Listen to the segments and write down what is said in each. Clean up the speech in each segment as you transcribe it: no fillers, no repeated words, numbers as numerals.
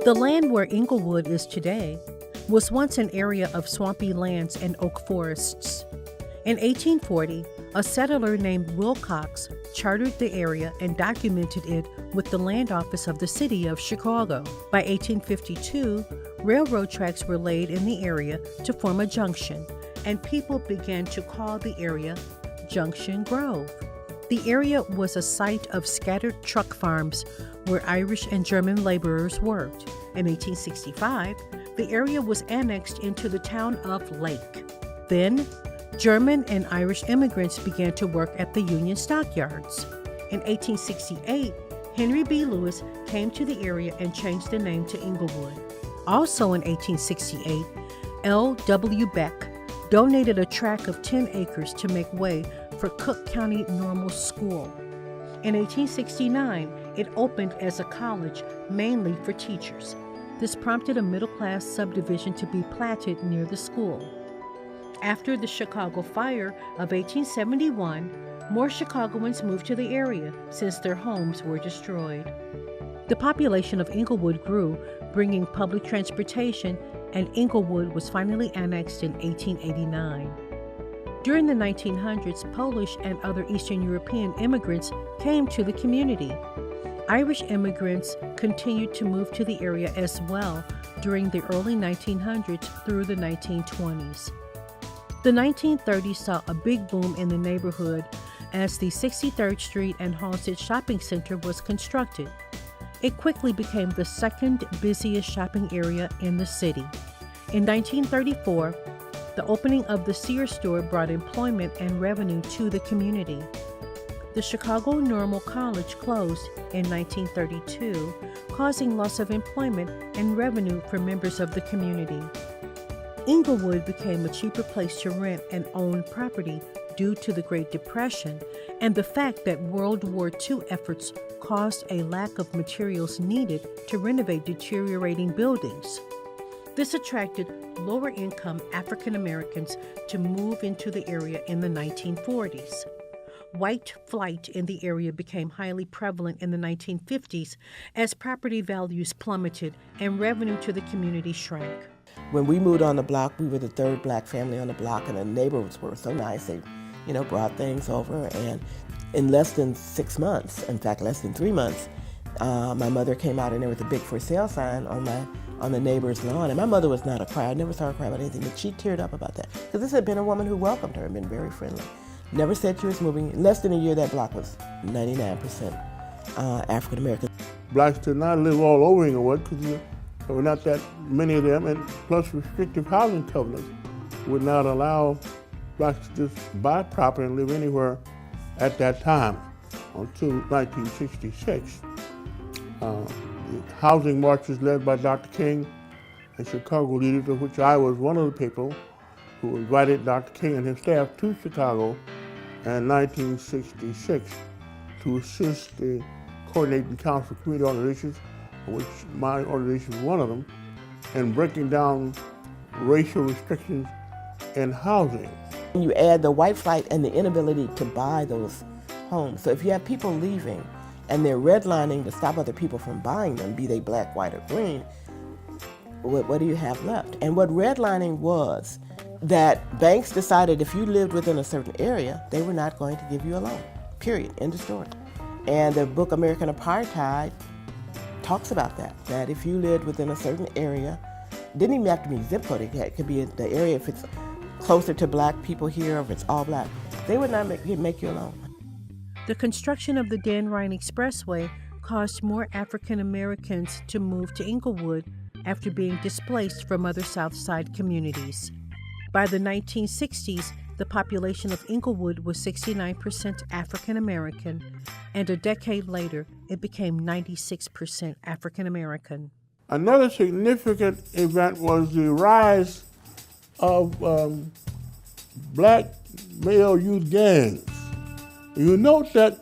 The land where Englewood is today was once an area of swampy lands and oak forests. In 1840, a settler named Wilcox chartered the area and documented it with the land office of the city of Chicago. By 1852, railroad tracks were laid in the area to form a junction, and people began to call the area Junction Grove. The area was a site of scattered truck farms where Irish and German laborers worked. In 1865, the area was annexed into the town of Lake. Then, German and Irish immigrants began to work at the Union Stockyards. In 1868, Henry B. Lewis came to the area and changed the name to Englewood. Also in 1868, L. W. Beck donated a tract of 10 acres to make way for Cook County Normal School. In 1869, it opened as a college mainly for teachers. This prompted a middle-class subdivision to be platted near the school. After the Chicago fire of 1871, more Chicagoans moved to the area since their homes were destroyed. The population of Englewood grew, bringing public transportation, and Englewood was finally annexed in 1889. During the 1900s, Polish and other Eastern European immigrants came to the community. Irish immigrants continued to move to the area as well during the early 1900s through the 1920s. The 1930s saw a big boom in the neighborhood as the 63rd Street and Halsted Shopping Center was constructed. It quickly became the second busiest shopping area in the city. In 1934, the opening of the Sears store brought employment and revenue to the community. The Chicago Normal College closed in 1932, causing loss of employment and revenue for members of the community. Englewood became a cheaper place to rent and own property due to the Great Depression and the fact that World War II efforts caused a lack of materials needed to renovate deteriorating buildings. This attracted lower-income African Americans to move into the area in the 1940s. White flight in the area became highly prevalent in the 1950s as property values plummeted and revenue to the community shrank. When we moved on the block, we were the third black family on the block, and the neighbors were so nice. They, brought things over, and in less than 6 months, in fact, less than 3 months, my mother came out and there was a big for sale sign on the neighbor's lawn. And my mother was not a cry. I never saw her cry about anything, but she teared up about that because this had been a woman who welcomed her and been very friendly. Never said she was moving. In less than a year, that block was 99% African American. Blacks did not live all over Englewood because there were not that many of them, and plus restrictive housing covenants would not allow blacks to just buy property and live anywhere at that time until 1966. The housing marches led by Dr. King and Chicago leaders, of which I was one of the people who invited Dr. King and his staff to Chicago in 1966 to assist the Coordinating Council of Community Organizations, which my organization was one of them, in breaking down racial restrictions in housing. You add the white flight and the inability to buy those homes. So if you have people leaving and they're redlining to stop other people from buying them, be they black, white, or green, what do you have left? And what redlining was, that banks decided if you lived within a certain area, they were not going to give you a loan, period, end of story. And the book American Apartheid talks about that if you lived within a certain area, didn't even have to be zip code, it could be the area if it's closer to black people here or if it's all black, they would not make you a loan. The construction of the Dan Ryan Expressway caused more African Americans to move to Englewood after being displaced from other South Side communities. By the 1960s, the population of Englewood was 69% African American, and a decade later, it became 96% African American. Another significant event was the rise of black male youth gangs. You note that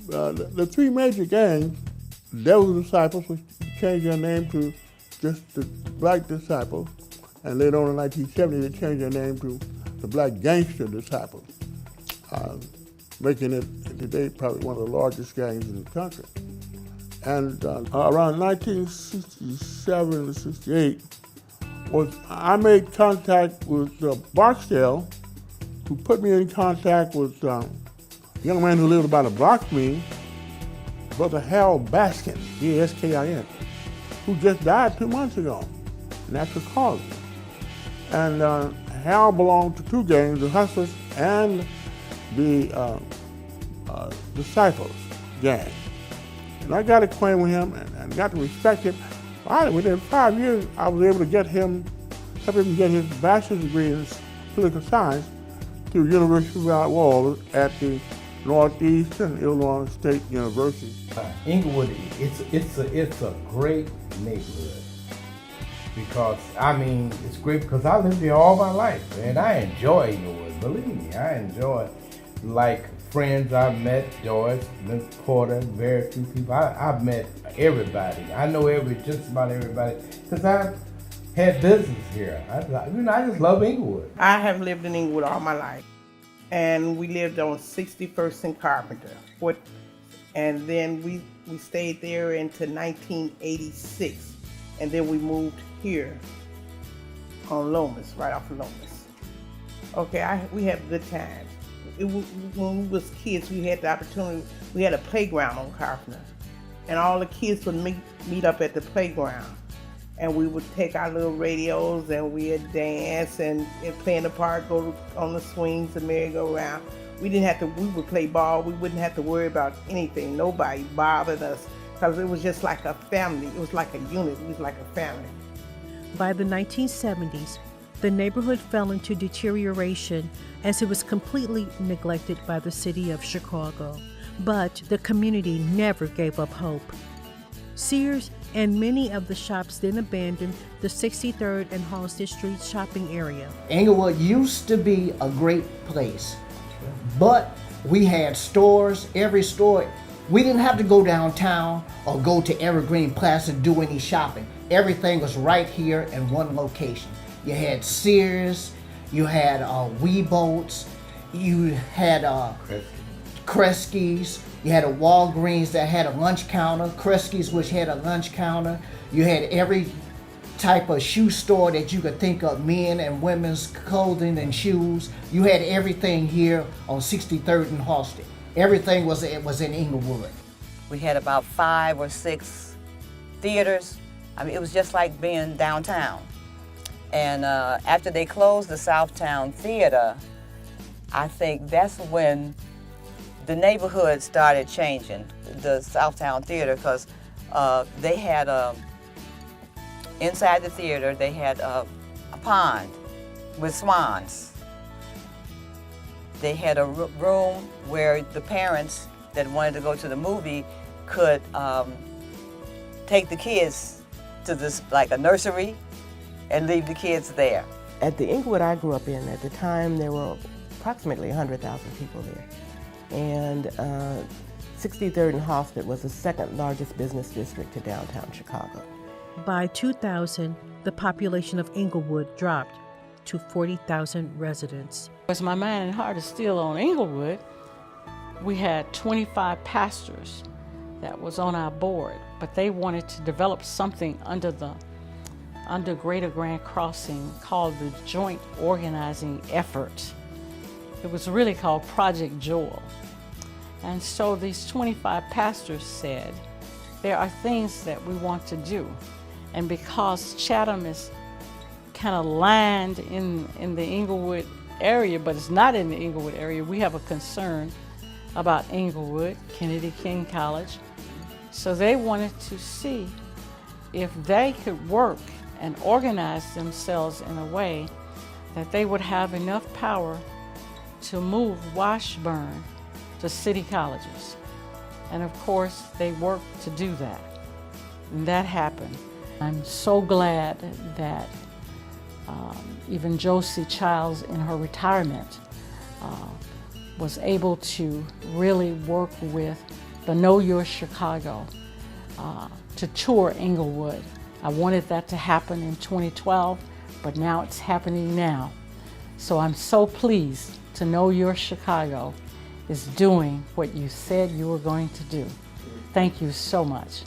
the three major gangs, Devil's Disciples, which changed their name to just the Black Disciples, and later on in 1970 they changed their name to the Black Gangster Disciples, making it today probably one of the largest gangs in the country. And around 1967 to 68, I made contact with Barksdale, who put me in contact with a young man who lived about a block from me, Brother Harold Baskin, B-A-S-K-I-N, who just died 2 months ago, natural causes. And Harold belonged to two gangs, the Hustlers and the Disciples gang. And I got acquainted with him and got to respect him. Finally, within 5 years, I was able to help him get his bachelor's degree in political science through University of Iowa at the Northeastern Illinois State University. Englewood, it's a great neighborhood because it's great because I lived here all my life and I enjoy Englewood. Believe me, I enjoy friends I've met, Joyce, Miss Porter, very few people. I've met everybody. I know just about everybody because I've had business here. I just love Englewood. I have lived in Englewood all my life. And we lived on 61st and Carpenter. And then we stayed there until 1986. And then we moved here on Lomas, right off of Lomas. Okay, we had good times. When we was kids, we had the opportunity, we had a playground on Carpenter. And all the kids would meet up at the playground. And we would take our little radios and we'd dance and play in the park, go on the swings, the merry-go-round. We would play ball. We wouldn't have to worry about anything. Nobody bothered us because it was just like a family. It was like a unit. It was like a family. By the 1970s, the neighborhood fell into deterioration as it was completely neglected by the city of Chicago. But the community never gave up hope. Sears and many of the shops then abandoned the 63rd and Halsted Street shopping area. Englewood used to be a great place, but we had stores, every store. We didn't have to go downtown or go to Evergreen Plaza to do any shopping. Everything was right here in one location. You had Sears, you had Weeboats, you had Kresge's, you had a Walgreens that had a lunch counter, Kresge's which had a lunch counter. You had every type of shoe store that you could think of, men and women's clothing and shoes. You had everything here on 63rd and Halsted. Everything was in Englewood. We had about 5 or 6 theaters. It was just like being downtown. And after they closed the Southtown Theater, I think that's when the neighborhood started changing, the Southtown Theater, because they had inside the theater, they had a pond with swans. They had a room where the parents that wanted to go to the movie could take the kids to this, like a nursery, and leave the kids there. At the Englewood I grew up in, at the time there were approximately 100,000 people there. And 63rd and Halsted was the second largest business district to downtown Chicago. By 2000, the population of Englewood dropped to 40,000 residents. As my mind and heart is still on Englewood, we had 25 pastors that was on our board, but they wanted to develop something under Greater Grand Crossing called the Joint Organizing Effort. It was really called Project Joel. And so these 25 pastors said, there are things that we want to do. And because Chatham is kind of lined in the Englewood area, but it's not in the Englewood area, we have a concern about Englewood, Kennedy King College. So they wanted to see if they could work and organize themselves in a way that they would have enough power to move Washburn to city colleges. And of course, they worked to do that. And that happened. I'm so glad that even Josie Childs in her retirement was able to really work with the Know Your Chicago to tour Englewood. I wanted that to happen in 2012, but now it's happening now. So I'm so pleased to Know Your Chicago is doing what you said you were going to do. Thank you so much.